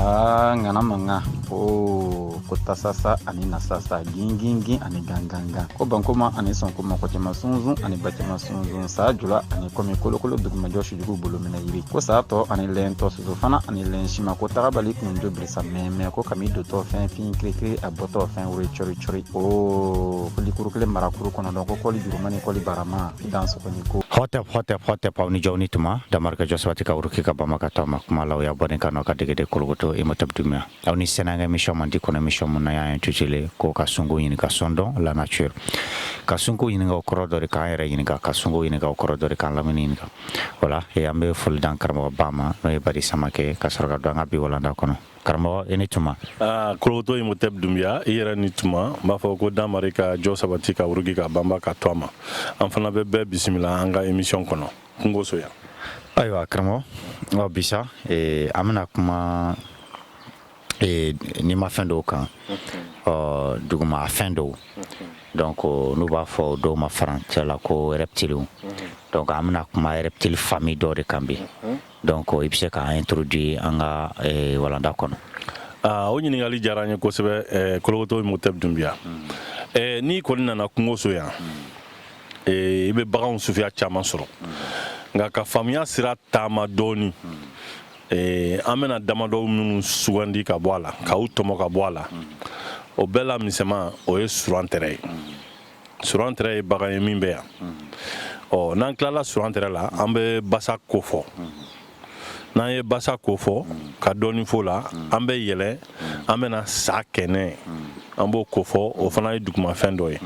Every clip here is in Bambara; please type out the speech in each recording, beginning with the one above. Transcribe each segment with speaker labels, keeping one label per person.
Speaker 1: ngana manga o kota sasa ani na sasa gingingi ani ganganga ko bankoma ani sonkoma ko tema sunzu ani batema sunzu sa jula ani komi kolokolo duguma joshi jugu bolomena yiri ko sa to ani lento so fana ani lenshima ko tarabali kunjo brisa meme ko kamido to fin krikri aboto fin wuri chori o kuli kurukle marakuru kono don ko koli jurumani koli barama danso ko niko hotep ni jawni tuma damarka joswati ka uruki ka bamaka tama kumala ya bonen kano ka degede kolgoto imatab dumia awni senanga mission mandi kono mission mun ya intitulé ko ka sungo yin ka sondo la nature ka sungo yin ga korodori ka era yin ga ka sungo yin ga korodori kan lamini yin ga wala e ambe ful dan karmo bama no e bari samake ka sorga do ngabi wala nda kono karmo eni tuma
Speaker 2: kolgoto imatab dumia era ni tuma ma fo ko damarika josabati ka uruki ka bamba ka toma am fana be bismillah anga emission kono kungo soya
Speaker 1: aywa karmo o bisa amna kuma ni ma fin do kan duguma fin do donc nous va fo do ma France la ko reptile donc amna kuma reptile famille do de kambi donc ibse ka introduire anga wala ndakono
Speaker 2: o nyini ngali jaranya ko sebe kolgoto mo tab dumbia ni ko nana kungo soya ibe bagan sufia chama soro nga ka famia sira tama doni amena damado mun sugandi ka boala ka utomo ka boala o bela misema o e surantere bagan mimbe ya o nan klala surantere la ambe basa kofo nan ye basa kofo ka doni fola ambe yele amena sakene ambo kofo o fana e dukuma fendo ye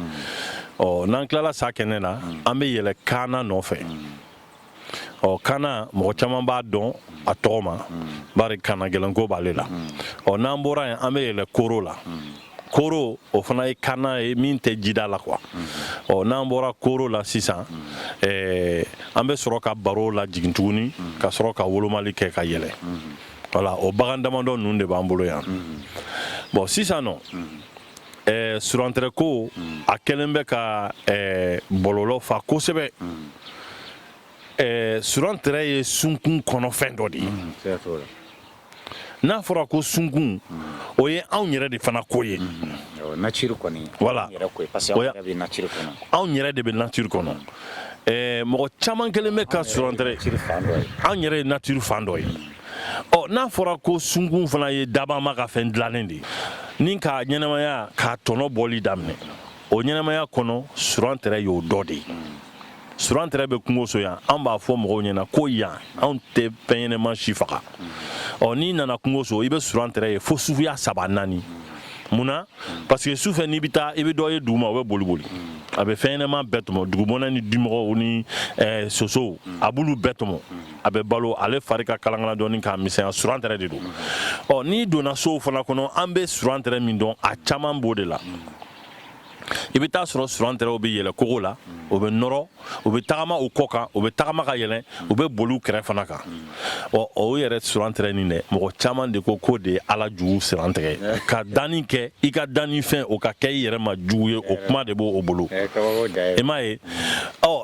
Speaker 2: o nan klala sakene la ambe yele kana nofe o kana mo chama ba don atoma bari kana gelango balela o nambora ambe le korola koro o fana e kana e minte jidala quoi o nambora korola sisa ambe soroka barola jigintuni ka soroka wolomali ke ka yele voilà o bagandama don nunde bambolo ya bon sisa non surantre ko a kelembe ka bololo fa kosebe surantre ye sunkun kono fendo di n'a fɔra ko sunkun o ye anw yɛrɛ de fana ko ye
Speaker 1: nature kɔni
Speaker 2: voilà
Speaker 1: parce que anw yɛrɛ bɛ nature kɔnɔ
Speaker 2: anw yɛrɛ de bɛ nature kɔnɔ mɔgɔ caman kelen bɛ ka surantre anw yɛrɛ ye nature fan dɔ ye n'a fɔra ko sunkun fana ye dabama ka fɛn dilannen de ni ka ɲɛnamaya k'a tɔnɔ bɔli daminɛ o ɲɛnamaya kɔnɔ surantre y'o dɔ de ye surantre bɛ kungo so yan an b'a fɔ mɔgɔw ɲɛna ko yan anw tɛ fɛn ɲɛnɛma si faga n'i nana kungo so i bɛ surantre ye fo suguya 3 4 munna parce que sufɛ n'i bɛ taa i bɛ dɔ ye dugu ma o bɛ boli a bɛ fɛn ɲɛnɛma bɛɛ tɔmɔ dugumɔnɛ ni dimɔgɔw ni sosow a b'olu bɛɛ tɔmɔ a bɛ balo ale fari ka kalangana dɔɔni k'a misɛnya surantre de don n'i donna sow fana kɔnɔ an bɛ surantre min dɔn a caman b'o de la i bɛ taa sɔrɔ surantre bɛ yɛlɛ kogo la o bɛ nɔrɔ o bɛ tagama o kɔ kan o bɛ tagama ka yɛlɛ o bɛ boli u kɛrɛ fana kan o yɛrɛ surantre nin dɛ mɔgɔ caman de ko de ala jugu sirantigɛ ka danni kɛ i ka danni fɛn o ka kɛ i yɛrɛ ma jugu ye o kuma de b'o bolo i m'a ye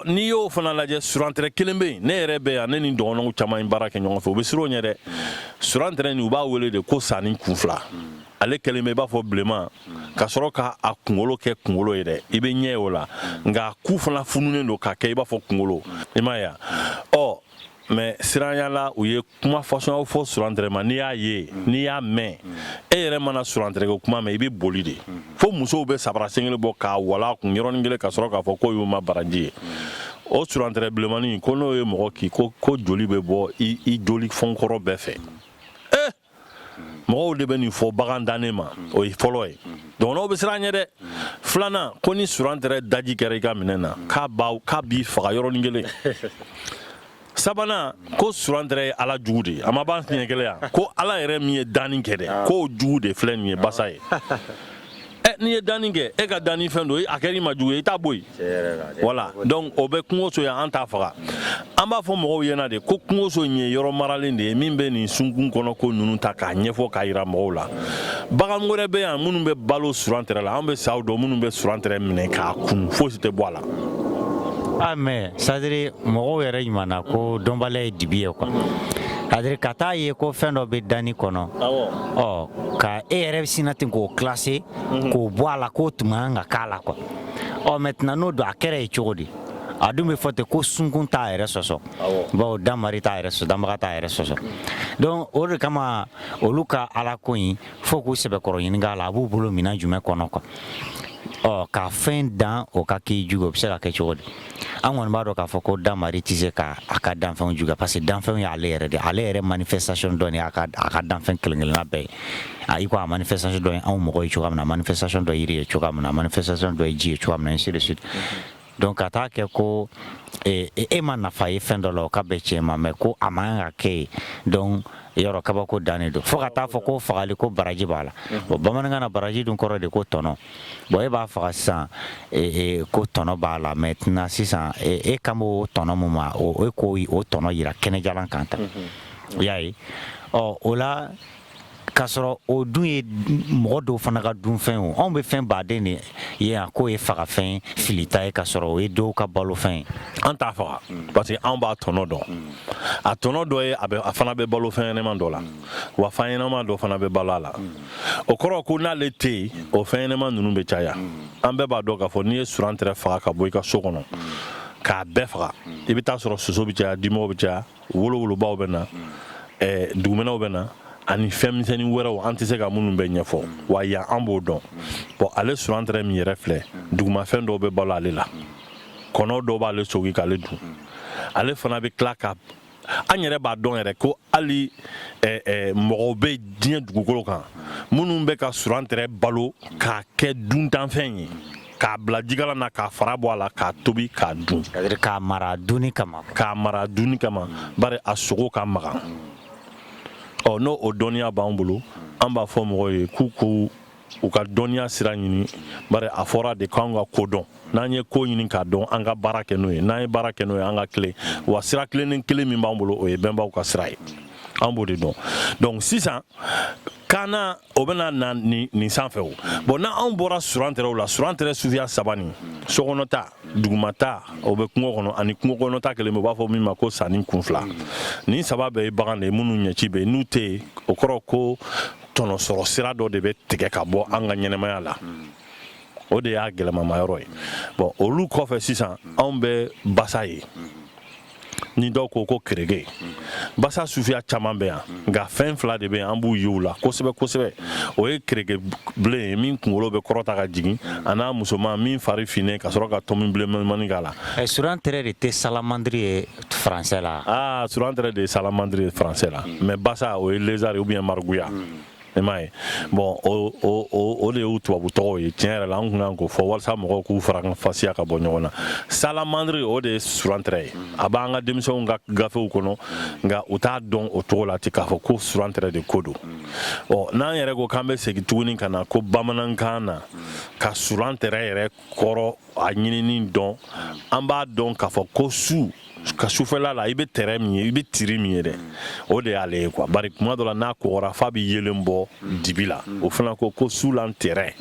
Speaker 2: n'i y'o fana lajɛ surantre kelen bɛ yen ne yɛrɛ bɛ yan ne ni dɔgɔnɔw caman ye baara kɛ ɲɔgɔn fɛ o bɛ siran o ɲɛ dɛ surantre nin u b'a wele de ko sanni kunfila ale kelen bɛ i b'a fɔ bilenman ka sɔrɔ ka a kunkolo kɛ kunkolo ye dɛ i bɛ ɲɛ o la nka ku fana fununen don ka kɛ i b'a fɔ kunkolo i m'a ye mais siranyala u ye kuma fasɔn fɔ surantre ma n'i y'a ye n'i y'a mɛn e yɛrɛ mana surantre ko kuma mɛn i bɛ boli de fo musow bɛ sabara sengele bɔ k'a wala kun yɔrɔnin kelen ka sɔrɔ k'a fɔ ko y'u ma baraji ye o surantre bilenmanin ko n'o ye mɔgɔ kin ko joli bɛ bɔ i joli fɔnkɔrɔ bɛɛ fɛ mɔgɔw de bɛ nin fɔ bagan dannen ma o ye fɔlɔ ye donc n'aw bɛ siran ɲɛ dɛ filanan ko ni surantre daji kɛra i ka minɛn na k'a b'i faga yɔrɔnin kelen sabanan ko surantre ye ala jugu de ye a ma ban siɲɛ kelen yan ko ala yɛrɛ min ye danni kɛ dɛ k'o jugu de filɛ nin ye basa ye n'i ye danni kɛ e ka danni fɛn don a kɛra i ma jugu ye i t'a bɔ yen voilà donc o bɛ kungoso yan an t'a faga an b'a fɔ mɔgɔw ɲɛna de ko kungoso in ye yɔrɔ maralen de ye min bɛ nin sunkun kɔnɔ ko ninnu ta k'a ɲɛfɔ k'a yira mɔgɔw la bagan wɛrɛ bɛ yan minnu bɛ balo surantre la an bɛ saw dɔn minnu bɛ surantre minɛ k'a kun fosi tɛ bɔ a la
Speaker 1: mais c'est-à-dire mɔgɔw yɛrɛ ɲumanna ko dɔnbaliya ye dibi ye quoi
Speaker 3: adre kata ye ko fendo be dani kono ka ere sinati ko classé ko boala ko tumanga kala ko maintenant no do akere chodi adu me fote ko sungun ta ere soso bo damari ta ere so damara ta ere soso donc ore kama oluka ala koyin foko sebe koro yinga la bu bulu mina jume kono ko ka fin dan o ka ki jugo se ka ke chodi angon ba do ka foko damari tise ka aka dan fan juga parce que dan fan ya ale manifestation doni aka dan fan kelengel na be ay ko manifestation do en mo ko chogam na manifestation do iri chogam na manifestation do ji chogam na ainsi de suite donc attaque ko man na fa fendo lo ka be chema me ko amanga ke donc yoro kaba ko dane do fo kata fo ko fagali ko baraji bala bo bamanga na baraji dun koro de ko tono bo e ba fa sa ko tono bala maintenant sisan kamo tono muma o ko o tono yira kene jalan kanta yayi ola kasoro o dun ye modo fana ka dun fɛn o on be fɛn baden ne ye ko e faga fɛn filita e kasoro o e do ka balo fɛn
Speaker 2: an t'a faga parce que an b'a tɔnɔ dɔn a tɔnɔ dɔ ye a fana bɛ balo fɛn ɲɛnɛma dɔ la wa fɛn ɲɛnɛma dɔ fana bɛ balo a la o kɔrɔ ko n'ale tɛ yen o fɛn ɲɛnɛma ninnu bɛ caya an bɛɛ b'a dɔn k'a fɔ n'i ye surantirɛ faga ka bɔ i ka so kɔnɔ k'a bɛɛ faga i bɛ taa sɔrɔ soso bɛ caya dimɔgɔw bɛ caya wolowolobaw bɛ na dugumɛnɛw bɛ na ani fɛn misɛnnin wɛrɛw an tɛ se ka minnu bɛ ɲɛfɔ wa yan an b'o dɔn bon ale surantirɛ min yɛrɛ filɛ dugumafɛn dɔw bɛ balo ale la kɔnɔ dɔw b'ale sogi k'ale dun ale fana bɛ tila ka an yɛrɛ b'a dɔn yɛrɛ ko hali mɔgɔw bɛ diɲɛ dugukolo kan minnu bɛ ka surantirɛ balo k'a kɛ duntanfɛn ye k'a bila jikala na k'a fara bɔ a la k'a tobi k'a dun
Speaker 3: k'a mara dunni kama
Speaker 2: bari a sogo ka magan n'o o dɔnniya b'an bolo an b'a fɔ mɔgɔw ye k'u ka dɔnniya sira ɲini bari a fɔra de k'an ka ko dɔn n'an ye ko ɲini k'a dɔn an ka baara kɛ n'o ye n'an ye baara kɛ n'o ye an ka tilen wa sira tilennen kelen min b'an bolo o ye bɛnbaw ka sira ye an b'o de dɔn donc sisan kana o bɛna na nin sanfɛ o bon n'an bɔra surantirɛw la surantirɛ suguya saba nin sokɔnɔta dugumata o bɛ kungo kɔnɔ ani kungo kɔnɔta kelen bɛ u b'a fɔ min ma ko sanni kunfila nin saba bɛɛ ye bagan de ye minnu ɲɛci bɛ yen n'u tɛ yen o kɔrɔ ko tɔnɔsɔrɔ sira dɔ de bɛ tigɛ ka bɔ an ka ɲɛnɛmaya la o de y'a gɛlɛmama yɔrɔ ye bon olu kɔfɛ sisan anw bɛ basa ye ni dɔw ko kerege basa sufiya caman bɛ yan nka fɛn fila de bɛ yan an b'u ye u la kosɛbɛ kosɛbɛ o ye kerege bilen ye min kunkolo bɛ kɔrɔta ka jigin a n'a musoman min fari finnen ka sɔrɔ ka tɔmi bilenmanin k'a la
Speaker 3: surantirɛ de tɛ salamandiri ye français la
Speaker 2: surantirɛ de ye salamandiri ye français la mais basa o ye lézard ou bien marguya i m'a ye bon o de y'u tubabu tɔgɔw ye tiɲɛ yɛrɛ la an kun kan k'o fɔ walasa mɔgɔw k'u fasiya ka bɔ ɲɔgɔn na salamandiri o de ye surantirɛ ye a b'an ka denmisɛnw ka gafew kɔnɔ nka u t'a dɔn o cogo la ten k'a fɔ ko surantirɛ de ko don n'an yɛrɛ ko k'an bɛ segin tuguni ka na ko bamanankan na ka surantirɛ yɛrɛ kɔrɔ a ɲinini dɔn an b'a dɔn k'a fɔ ko su ka sufɛla la i bɛ tɛrɛ min ye i bɛ tiri min ye dɛ o de y'ale ye quoi bari kuma dɔ la n'a kɔgɔra f'a bɛ yelen bɔ dibi la o fana ko sulan tɛrɛ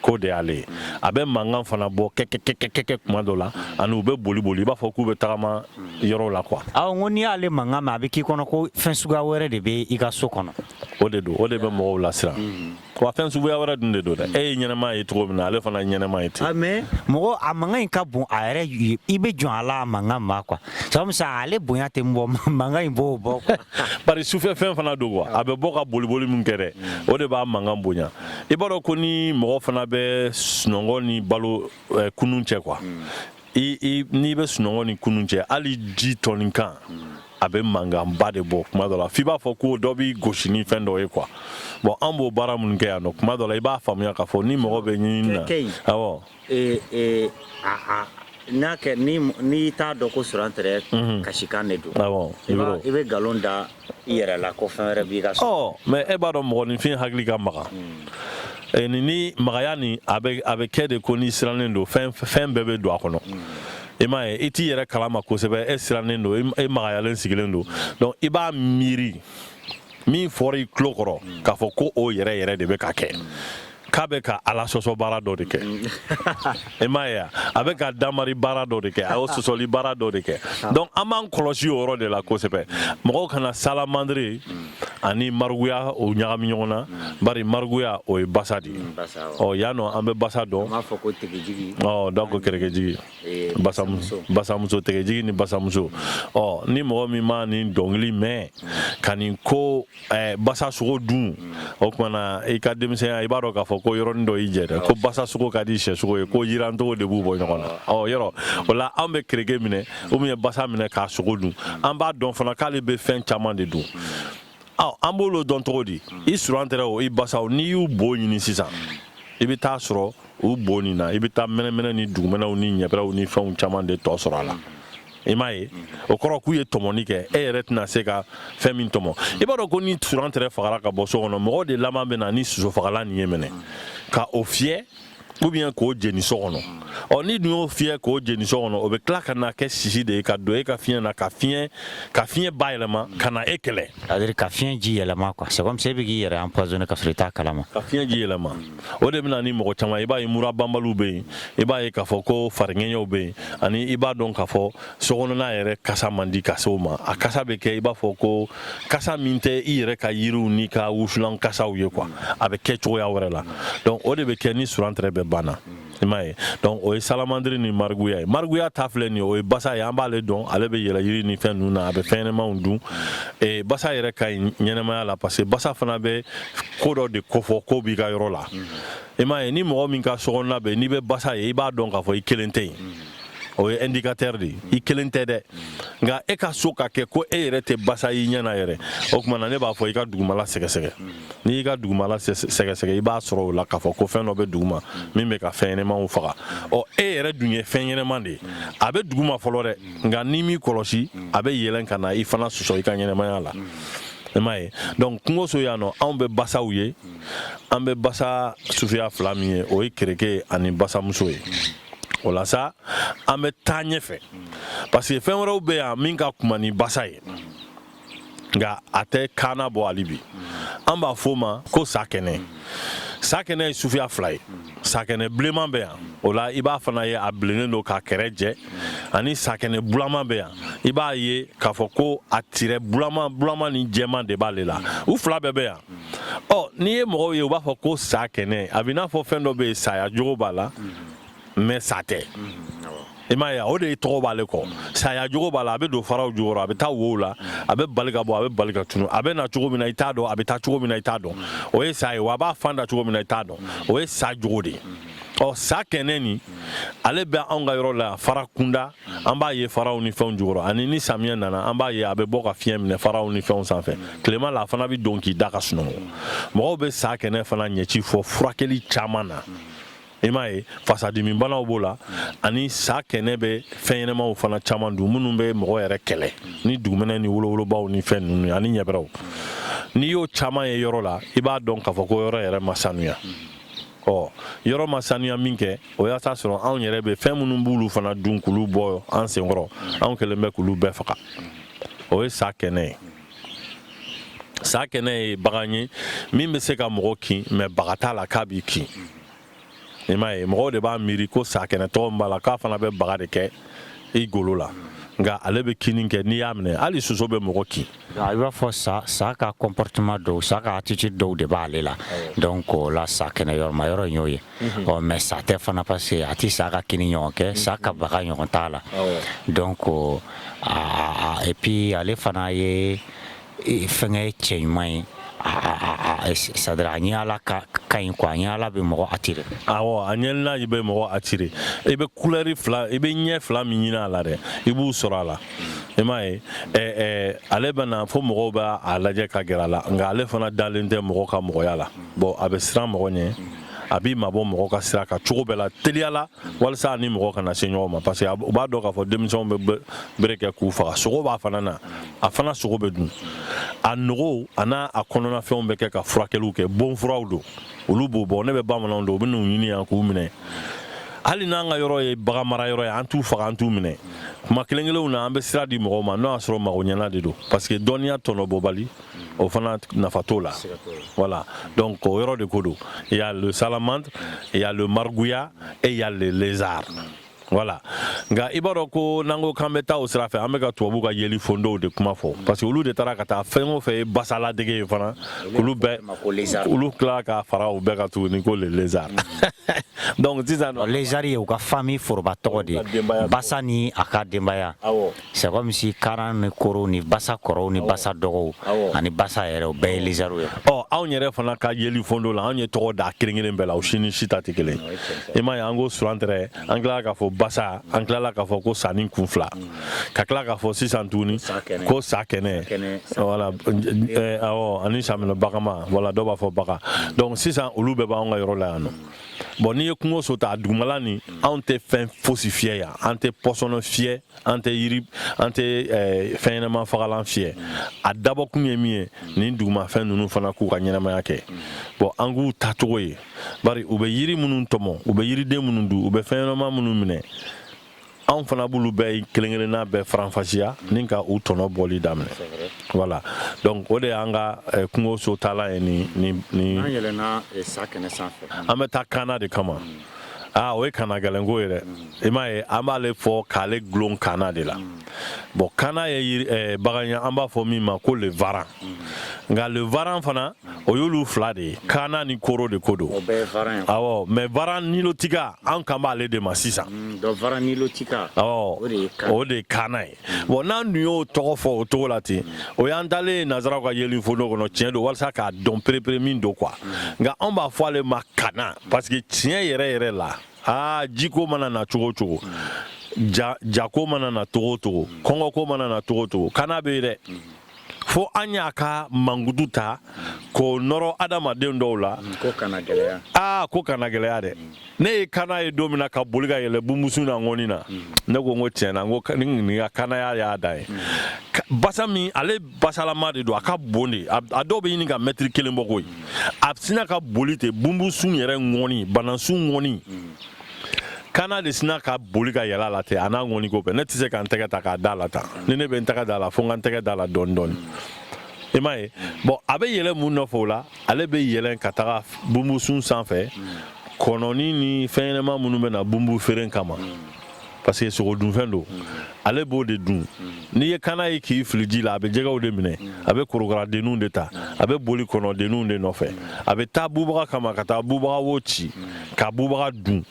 Speaker 2: k'o de y'ale ye a bɛ mankan fana bɔ kɛkɛkɛkɛ kuma dɔ la ani u bɛ boli i b'a fɔ k'u bɛ tagama yɔrɔ la quoi
Speaker 3: n ko n'i y'ale mankan mɛn a bɛ k'i kɔnɔ ko fɛn suguya wɛrɛ de bɛ i ka so kɔnɔ
Speaker 2: o de don o de bɛ mɔgɔw lasiran wa fɛn suguya wɛrɛ dun de don dɛ e ye ɲɛnɛma ye cogo min na ale fana ye ɲɛnɛma ye ten
Speaker 3: mais mɔgɔ a mankan in ka bon a yɛrɛ i bɛ jɔn a la a mankan ma quoi sabu sa ale bonya tɛ bɔ mankan in b'o bɔ quoi
Speaker 2: bari sufɛ fɛn fana don quoi a bɛ bɔ ka boli min kɛ dɛ o de b'a mankan bonya i b'a dɔn ko ni mɔgɔ fana bɛ sunɔgɔ ni balo kunun cɛ quoi n'i bɛ sunɔgɔ ni kunun cɛ hali ji tɔnin kan a bɛ mankanba de bɔ kuma dɔ la f'i b'a fɔ ko dɔ b'i gosi ni fɛn dɔ ye quoi bon an b'o baara minnu kɛ yan nɔ kuma dɔ la i b'a faamuya k'a fɔ ni mɔgɔ bɛ ɲinini na awɔ
Speaker 3: n'a kɛ n'i t'a dɔn ko surantirɛ kasikan de don i bɛ nkalon da i yɛrɛ la ko fɛn wɛrɛ b'i ka so
Speaker 2: mais e b'a dɔn mɔgɔninfin hakili ka magan ni magaya nin a bɛ kɛ de ko n'i sirannen don fɛn bɛɛ bɛ don a kɔnɔ i m'a ye i t'i yɛrɛ kalama kosɛbɛ e sirannen don e magayalen sigilen don donc i b'a miiri min fɔra i tulo kɔrɔ k'a fɔ ko o yɛrɛ de bɛ ka kɛ k'a bɛ ka ala sɔsɔ baara dɔ de kɛ e m'a ye a bɛ ka damari baara dɔ de kɛ a y'o sɔsɔli baara dɔ de kɛ donc an b'an kɔlɔsi o yɔrɔ de la kosɛbɛ mɔgɔw kana salamandire ani mariguya o ɲagami ɲɔgɔn na bari mariguya o ye basa de ye yan nɔ an bɛ basa dɔn donc kɛrɛkɛjigi basamuso tɛgɛjigi ni basamuso ni mɔgɔ min ma nin dɔnkili mɛn ka nin ko basa sogo dun o kumana i ka denmisɛnya i b'a dɔn k'a fɔ ko yɔrɔnin dɔ y'i jɛ dɛ ko basa sogo ka di sɛ sogo ye ko yirantogo de b'u bɔ ɲɔgɔn na yɔrɔ o la an bɛ kereke minɛ ou bien basa minɛ k'a sogo dun an b'a dɔn fana k'ale bɛ fɛn caman de dun an b'olu dɔn cogo di i surantɛrɛ o i basaw n'i y'u bo ɲini sisan i bɛ taa sɔrɔ u bo nin na i bɛ taa mɛnɛmɛnɛ ni dugumɛnɛw ni ɲɛbɛrɛw ni fɛnw caman de tɔ sɔrɔ a la i m'a ye o kɔrɔ k'u ye tɔmɔni kɛ e yɛrɛ tɛna se ka fɛn min tɔmɔ i b'a dɔn ko ni surantɛrɛ fagara ka bɔ so kɔnɔ mɔgɔw de laban bɛ na ni sosofagalan nin ye minɛ ka o fiyɛ ou bien k'o jeni so kɔnɔ ni dun y'o fiyɛ k'o jeni so kɔnɔ o bɛ tila ka na kɛ sisi de ye ka don e ka fiɲɛ na ka fiɲɛ bayɛlɛma ka na e kɛlɛ
Speaker 3: c'est-à-dire ka fiɲɛ ji yɛlɛma quoi c'est comme si e bɛ k'i yɛrɛ empoisonner ka sɔrɔ i t'a kalama
Speaker 2: ka fiɲɛ ji yɛlɛma o de bɛ na ni mɔgɔ caman i b'a ye mura banbaliw bɛ yen i b'a ye k'a fɔ ko fariŋɛɲɛw bɛ yen ani i b'a dɔn k'a fɔ sokɔnɔna yɛrɛ kasa man di ka se o ma a kasa bɛ kɛ i b'a fɔ ko kasa min tɛ i yɛrɛ ka yiriw n'i ka wusulan kasaw ye quoi a bɛ kɛ cogoya wɛrɛ la donc o de bɛ kɛ ni surantɛrɛ bɛ banna i m'a ye donc o ye salamandiri ni mariguya ye mariguya ta filɛ nin ye o ye basa ye an b'ale dɔn ale bɛ yɛlɛ yiri ni fɛn ninnu na a bɛ fɛn ɲɛnɛmanw dun basa yɛrɛ ka ɲi ɲɛnɛmaya la parce que basa fana bɛ ko dɔ de kofɔ ko b'i ka yɔrɔ la i m'a ye ni mɔgɔ min ka sokɔnɔna bɛ n'i bɛ basa ye i b'a dɔn k'a fɔ i kelen tɛ yen o ye indicateur de ye i kelen tɛ dɛ nka e ka so ka kɛ ko e yɛrɛ tɛ basa y'i ɲɛ na yɛrɛ o tuma na ne b'a fɔ i ka dugumala sɛgɛsɛgɛ n'i y'i ka dugumala sɛgɛsɛgɛ i b'a sɔrɔ o la k'a fɔ ko fɛn dɔ bɛ duguma min bɛ ka fɛn ɲɛnɛmanw faga e yɛrɛ dun ye fɛn ɲɛnɛman de ye a bɛ duguma fɔlɔ dɛ nka n'i m'i kɔlɔsi a bɛ yɛlɛn ka na i fana sɔsɔ i ka ɲɛnɛmaya la i m'a ye donc kungoso yan nɔ anw bɛ basaw ye an bɛ basa suguya fila min ye o ye kereke ani basamuso ye o la sa an bɛ taa ɲɛfɛ parce que fɛn wɛrɛw bɛ yan min ka kuma ni basa ye nka a tɛ kaana bɔ hali bi an b'a fɔ o ma ko sakɛnɛ sakɛnɛ ye suguya fila ye sakɛnɛ bilenman bɛ yan o la i b'a fana ye a bilennen don k'a kɛrɛ jɛ ani sakɛnɛ bulaman bɛ yan i b'a ye k'a fɔ ko a tirɛ bulaman ni jɛman de b'ale la u fila bɛɛ bɛ yan n'i ye mɔgɔw ye u b'a fɔ ko sakɛnɛ a bɛ i n'a fɔ fɛn dɔ bɛ yen saya jogo b'a la mais sa tɛ i m'a ye o de tɔgɔ b'ale kɔ saya jogo b'a la a bɛ don faraw jukɔrɔ a bɛ taa wo la a bɛ bali ka bɔ a bɛ bali ka tunu a bɛ na cogo min na i t'a dɔn a bɛ taa cogo min na i t'a dɔn o ye sa ye wa a b'a fan da cogo min na i t'a dɔn o ye sa jogo de ye sa kɛnɛ nin ale bɛ anw ka yɔrɔ la fara kunda an b'a ye faraw ni fɛnw jukɔrɔ ani ni samiyɛ nana an b'a ye a bɛ bɔ ka fiɲɛ minɛ faraw ni fɛnw sanfɛ tilema la a fana bɛ don k'i da ka sunɔgɔ mɔgɔw bɛ sa kɛnɛ fana ɲɛci fɔ furakɛli caman na i m'a ye fasadimi banaw b'o la ani sa kɛnɛ bɛ fɛn ɲɛnɛmaw fana caman dun minnu bɛ mɔgɔ yɛrɛ kɛlɛ ni dugumɛnɛ ni wolowolobaw ni fɛn ninnu ani ɲɛbɛrɛw n'i y'o caman ye yɔrɔ la i b'a dɔn k'a fɔ ko yɔrɔ yɛrɛ ma sanuya yɔrɔ ma sanuya min kɛ o y'a sɔrɔ anw yɛrɛ bɛ fɛn minnu b'olu fana dun k'olu bɔ an senkɔrɔ anw kɛlen bɛ k'olu bɛɛ faga o ye sa kɛnɛ ye sa kɛnɛ ye bagan ye min bɛ se ka mɔgɔ kin mɛ baga t'a la k'a b'i kin i m'a ye mɔgɔw de b'a miiri ko sa kɛnɛ tɔgɔ min b'a la k'a fana bɛ baga de kɛ i golo la nka ale bɛ kini kɛ n'i y'a minɛ hali soso bɛ mɔgɔ kin
Speaker 3: i b'a fɔ sa ka comportement dɔw sa ka attitude dɔw de b'ale la donc o la sa kɛnɛ yɔrɔ in y'o ye mais sa tɛ fana parce que a tɛ sa ka kini ɲɔgɔn kɛ sa ka baga ɲɔgɔn t'a la donc et puis ale fana ye fɛngɛ cɛ ɲuman ye c'est-à-dire a ɲɛ ala ka ɲi quoi a ɲɛ ala bɛ mɔgɔ attirer
Speaker 2: awɔ a ɲɛlina bɛ mɔgɔ attirer i bɛ couleur fila i bɛ ɲɛ fila min ɲini a la dɛ i b'u sɔrɔ a la i m'a ye ale bɛ na fo mɔgɔw b'a lajɛ ka gɛrɛ a la nka ale fana dalen tɛ mɔgɔ ka mɔgɔya la bon a bɛ siran mɔgɔ ɲɛ a b'i mabɔ mɔgɔ ka sira kan cogo bɛɛ la teliya la walasa a ni mɔgɔ kana se ɲɔgɔn ma parce que u b'a dɔn k'a fɔ denmisɛnw bɛ bere kɛ k'u faga sogo b'a fana na a fana sogo bɛ dun a nogo a n'a kɔnɔna fɛnw bɛ kɛ ka furakɛliw kɛ bon furaw don olu b'o bɔ ne bɛ bamananw don u bɛ n'u ɲini yan k'u minɛ hali n'an ka yɔrɔ ye bagan mara yɔrɔ ye an t'u faga an t'u minɛ kuma kelenkelenw na an bɛ sira di mɔgɔw ma n'o y'a sɔrɔ mago ɲɛna de don parce que dɔnniya tɔnɔbɔbali o fana nafa t'o la voilà donc o yɔrɔ de ko don il y a le salamandre il y a le margouillat et il y a le lézard voilà nka i b'a dɔn ko n'an ko k'an bɛ taa o sira fɛ an bɛ ka tubabuw ka yeli fondow de kuma fɔ parce que olu de taara ka taa fɛn o fɛn ye basaladege ye fana olu tila ka fara o bɛɛ ka tuguni ko le lézard donc sisan
Speaker 3: lézard ye u ka famille foroba tɔgɔ de ye basa ni a ka denbaya c'est comme si karan ni koro ni basa kɔrɔw ni basa dɔgɔw ani basa yɛrɛ o bɛɛ ye lézard ye
Speaker 2: anw yɛrɛ fana ka yeli fondo la anw ye tɔgɔ da kelen-kelen bɛɛ la o si ni si ta tɛ kelen i m'a ye an ko surantrɛ an tilala k'a fɔ basa an tilala k'a fɔ ko sani kun fila ka tila k'a fɔ sisan tuguni ko sa kɛnɛ voilà awɔ ani saminɛ bagama voilà dɔw b'a fɔ baga donc sisan olu bɛɛ b'anw ka yɔrɔ la yan nɔ bon n'i ye kungo so ta a dugumala ni anw tɛ fɛn fosi fiyɛ yan an tɛ pɔsɔnɔ fiyɛ an tɛ yiri an tɛ fɛn ɲɛnama fagalan fiyɛ a dabɔkun ye min ye nin dugumafɛn ninnu fana k'u ka ɲɛnamaya kɛ bon an k'u tacogo ye bari u bɛ yiri minnu tɔmɔ u bɛ yiriden minnu dun u bɛ fɛn ɲɛnama minnu minɛ anw fana b'olu bɛɛ kelen-kelenna bɛɛ faranfasiya ni ka u tɔnɔ bɔli daminɛ voilà donc o de y'an ka kungo so taala ye ni
Speaker 3: an yɛlɛnna sa kɛnɛ sanfɛ
Speaker 2: an bɛ taa kaana de kama o ye kana gɛlɛnko ye dɛ i m'a ye an b'ale fɔ k'ale gulon kaana de la bon kaana ye bagan ye an b'a fɔ min ma ko le varan nka le varan fana o y'olu fila de ye kaana ni koro de ko don awɔ mais varan nilotiga an kan b'ale de ma sisan
Speaker 3: varan nilotiga
Speaker 2: awɔ o de ye kaana ye bon n'an dun y'o tɔgɔ fɔ o cogo la ten o y'an talen nazaraw ka yeli fono kɔnɔ tiɲɛ don walasa k'a dɔn perepere min don quoi nka an b'a fɔ ale ma kana parce que tiɲɛ yɛrɛ yɛrɛ la jiko mana na cogo o cogo jako mana na togo o togo kɔngɔko mana na togo o togo kana bɛ yen dɛ fo an y'a ka mankutu ta k'o nɔrɔ adamaden dɔw la
Speaker 3: ko kana gɛlɛya
Speaker 2: ko kana gɛlɛya dɛ ne ye kana ye don min na ka boli ka yɛlɛ bunbusu na ŋɔni na ne ko n ko tiɲɛ na n ko nin ka kanaya y'a da ye basa min ale basalama de don a ka bon de a dɔw bɛ ɲini ka mɛtiri kelen bɔ koyi a sina ka boli ten bunbusu yɛrɛ ŋɔni banasun ŋɔni kana de sina ka boli ka yɛlɛ a la ten a n'a ŋɔni ko bɛɛ ne tɛ se ka n tɛgɛ ta k'a da la tan ni ne bɛ n tɛgɛ da la fo n ka n tɛgɛ da la dɔɔni dɔɔni i m'a ye bon a bɛ yɛlɛ mun nɔfɛ o la ale bɛ yɛlɛ ka taga bunbusun sanfɛ kɔnɔni ni fɛn ɲɛnama minnu bɛ na bunbu feere kama parce que sogodunfɛn don ale b'o de dun n'i ye kana ye k'i fili ji la a bɛ jɛgɛw de minɛ a bɛ korokaradenninw de ta a bɛ boli kɔnɔdenninw de nɔfɛ a bɛ taa bubaga kama ka taa bubaga wo ci ka bubaga dun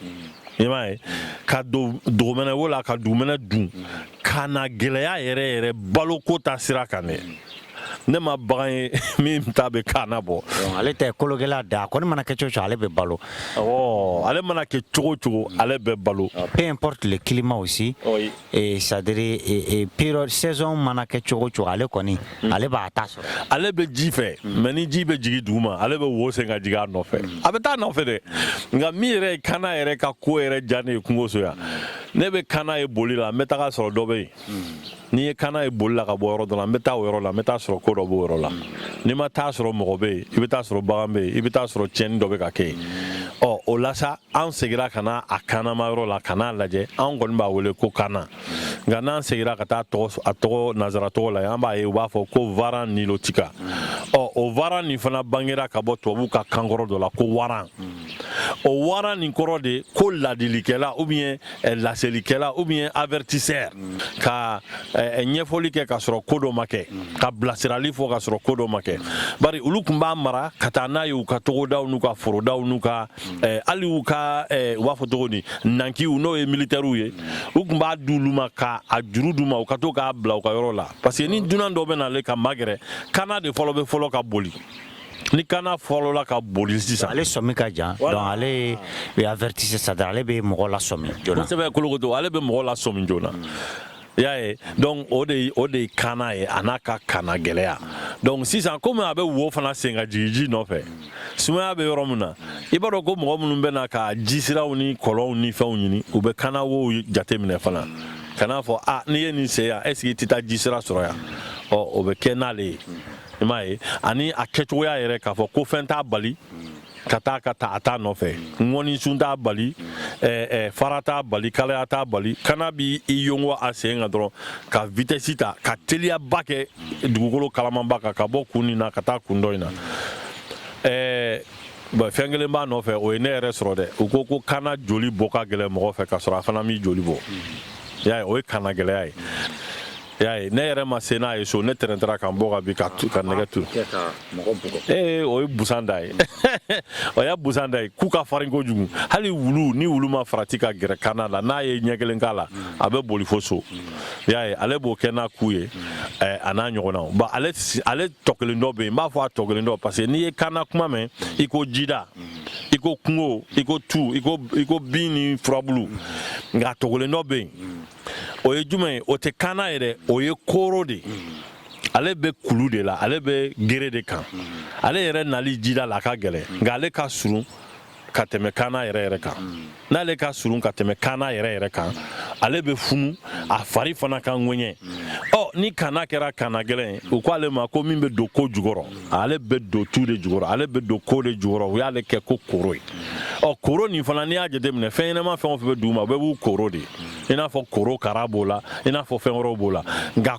Speaker 2: i m'a ye ka don dugumɛnɛ wo la ka dugumɛnɛ dun ka na gɛlɛya yɛrɛ yɛrɛ baloko ta sira kan dɛ ne ma bagan ye min ta bɛ kaana bɔ
Speaker 3: ale tɛ kolokɛla da a kɔni mana kɛ cogo cogo ale bɛ balo
Speaker 2: ale mana kɛ cogo cogo ale bɛ balo
Speaker 3: peu importe le climat aussi c'est-à-dire période saison mana kɛ cogo cogo ale kɔni ale b'a ta sɔrɔ
Speaker 2: ale bɛ ji fɛ mais ni ji bɛ jigin duguma ale bɛ wo sen ka jigin a nɔfɛ a bɛ taa nɔfɛ dɛ nka min yɛrɛ ye kaana yɛrɛ ka ko yɛrɛ diya ne ye kungoso yan ne bɛ kaana ye boli la n bɛ taga sɔrɔ dɔ bɛ yen n'i ye kaana ye boli la ka bɔ yɔrɔ dɔ la n bɛ taa o yɔrɔ la n bɛ taa sɔrɔ ko dɔ b'o yɔrɔ la n'i ma taa sɔrɔ mɔgɔ bɛ yen i bɛ taa sɔrɔ bagan bɛ yen i bɛ taa sɔrɔ tiɲɛni dɔ bɛ ka kɛ yen o la sa an seginna ka na a kaanama yɔrɔ la ka n'a lajɛ an kɔni b'a wele ko kaana nka n'an seginna ka taa a tɔgɔ nazara tɔgɔ la an b'a ye u b'a fɔ ko varan nilotika o varan nin fana bangera ka bɔ tubabuw ka kankɔrɔ dɔ la ko waran o waran nin kɔrɔ de ko ladilikɛla ou bien laselikɛla ou bien avertisseur ka ɲɛfɔli kɛ ka sɔrɔ ko dɔ ma kɛ ka bilasirali fɔ ka sɔrɔ ko dɔ ma kɛ bari olu tun b'a mara ka taa n'a ye u ka togodaw n'u ka forodaw n'u ka hali u ka u b'a fɔ cogo di nankiw n'o ye militaires ye u tun b'a di olu ma ka a juru d'u ma u ka to k'a bila u ka yɔrɔ la parce que ni dunan dɔ bɛ na ale ka magɛrɛ kaana de fɔlɔ bɛ fɔlɔ ka boli ni kaana fɔlɔ la ka boli sisan
Speaker 3: ale sɔmi ka jan donc ale bɛ avertisseur c'est-à-dire ale bɛ mɔgɔ lasɔmi joona
Speaker 2: kosɛbɛ kolokoto ale bɛ mɔgɔ lasɔmi joona i y'a ye donc o de ye kaana ye a n'a ka kaana gɛlɛya donc sisan komi a bɛ wo fana sen ka jigin ji nɔfɛ sumaya bɛ yɔrɔ min na i b'a dɔn ko mɔgɔ minnu bɛ na ka jisiraw ni kɔlɔnw ni fɛnw ɲini u bɛ kaana wow jateminɛ fana ka n'a fɔ n'i ye nin sen yan est ce que i tɛ taa jisira sɔrɔ yan o bɛ kɛ n'ale ye i m'a ye ani a kɛcogoya yɛrɛ k'a fɔ ko fɛn t'a bali ka taa a t'a nɔfɛ ŋɔnisun t'a bali farata bali kalaya bali kana bi i yongo a sen ka dɔrɔn ka vitesse ta ka teliya ba kɛ dugukolo kalamanba kan ka bɔ kun nin na ka taa kun dɔ in na fɛn kelen b'a nɔfɛ o ye ne yɛrɛ sɔrɔ dɛ u ko kana joli bɔ ka gɛlɛn mɔgɔ fɛ ka sɔrɔ a fana m'i joli bɔ y'a ye o ye kana gɛlɛya ye y'a ye ne yɛrɛ ma se n'a ye so ne tɛrɛntɛra ka n bɔ ka bin ka nɛgɛ turu o ye busan da ye o y'a busan da ye k'u ka farin kojugu hali wulu ni wulu ma farati ka gɛrɛ kana la n'a ye ɲɛ kelen k'a la a bɛ boli fo so y'a ye ale b'o kɛ n'a ku ye a n'a ɲɔgɔnnaw bon ale tɔ kelen dɔ bɛ yen n b'a fɔ a tɔ kelen dɔ parce que n'i ye kana kuma mɛn i ko jida i ko kungo i ko tu i ko bin ni furabulu nka a tɔ kelen dɔ bɛ yen o ye jumɛn ye o tɛ kana yɛrɛ o ye kooro de ale bɛ kulu de la ale bɛ gere de kan ale yɛrɛ nali jida la a ka gɛlɛn nka ale ka surun ka tɛmɛ kana yɛrɛ kan n'ale ka surun ka tɛmɛ kana yɛrɛ kan ale bɛ funu a fari fana ka ŋɛɲɛ ni kana kɛra kana gɛlɛn u ko ale ma ko min bɛ don ko jukɔrɔ ale bɛ don tu de jukɔrɔ ale bɛ don ko de jukɔrɔ u y'ale kɛ ko kooro ye kooro nin fana n'i y'a jateminɛ fɛn ɲɛnama fɛn o fɛn bɛ dugu ma o bɛɛ b'u kooro de i n'a fɔ kooro kara b'o la i n'a fɔ fɛn wɛrɛw b'o la nka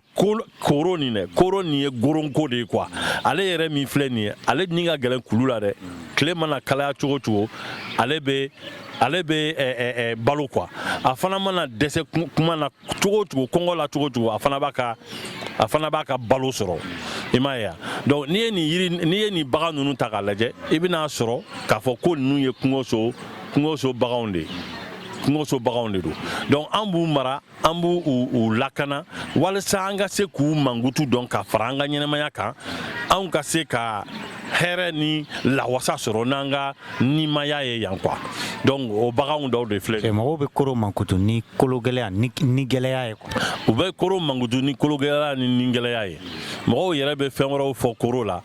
Speaker 2: kooro nin dɛ kooro nin ye goronko de ye quoi ale yɛrɛ min filɛ nin ye ale ni ka gɛlɛn kulu la dɛ tile mana kalaya cogo cogo ale bɛ balo quoi a fana mana dɛsɛ kuma na cogo o cogo kɔngɔ la cogo o cogo a fana b'a ka balo sɔrɔ i m'a ye donc n'i ye nin bagan ninnu ta k'a lajɛ i bɛn'a sɔrɔ k'a fɔ ko ninnu ye kungoso baganw de ye. kungoso baganw de don donc an b'u mara an b'u lakana walasa an ka se k'u mankutu dɔn ka fara an ka ɲɛnamaya kan anw ka se ka hɛrɛ ni lawasa sɔrɔ n'an ka nimaya ye yan quoi donc o baganw dɔw de filɛ
Speaker 3: mɔgɔw bɛ koro mankutu ni kologɛlɛya ni gɛlɛya ye quoi
Speaker 2: u bɛ koro mankutu ni kologɛlɛya ni nigɛlɛya ye mɔgɔw yɛrɛ bɛ fɛn wɛrɛw fɔ koro la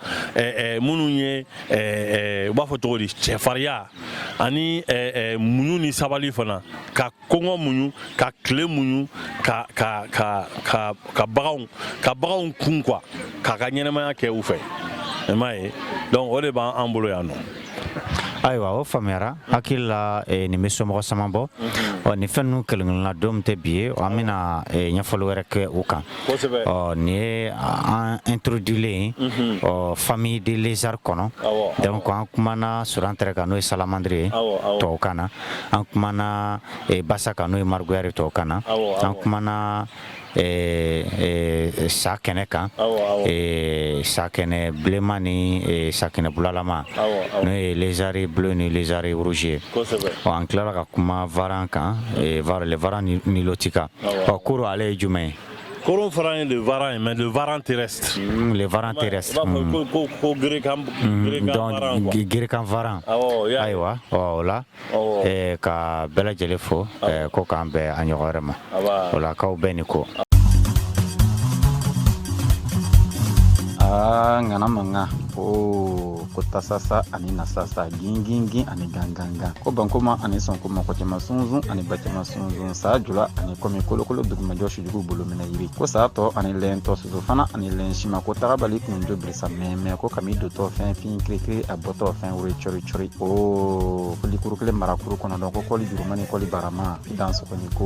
Speaker 2: minnu ye u b'a fɔ cogo di cɛfarinya ani muɲu ni sabali fana ka kɔngɔ muɲu ka tile muɲu ka baganw kun quoi k'a ka ɲɛnamaya kɛ u fɛ i m'a ye donc o de b'an bolo yan nɔ.
Speaker 3: ayiwa o faamuyara hakili la nin bɛ somɔgɔ caman bɔ nin fɛn ninnu kelen-kelenna don tɛ bi ye an bɛna ɲɛfɔli wɛrɛ kɛ u kan nin ye an introduilen famille de lézard kɔnɔ donc an kumana surantere kan n'o ye salamandre ye tubabukan na an kumana basa kan n'o ye margoyare ye tubabukan na an kumana sa kɛnɛ kan sa kɛnɛ bilenman ni sa kɛnɛ bulalama n'o ye lézard bleu ni lézard rouge ye an tilara ka kuma varan kan le varan nilotika koro ale ye jumɛn ye
Speaker 2: Koron fara ye le varan mais le varan terrestre.
Speaker 3: Le varan terrestre.
Speaker 2: Ko gerekan varan quoi.
Speaker 3: Gerekan varan. Ayiwa o la ka bɛɛ lajɛlen fo ko k'an bɛn a ɲɔgɔn wɛrɛ ma o la k'aw bɛɛ ni ko.
Speaker 1: Ngana manga ko tasasa ani nasasa gingingi ani ganganga ko bankoma ani sonkoma ko jama sunzun ani bacama sunzun sa jula ani komi kolokolo duguma joshi jugu bolo mina yiri ko sa to ani lento suzu fana ani len shima ko tagabali kun do brisa meme ko kami do to fin krikri aboto fin wuri chori o ko likuru kle marakuru kono don ko koli jurumani koli barama dans ko ni ko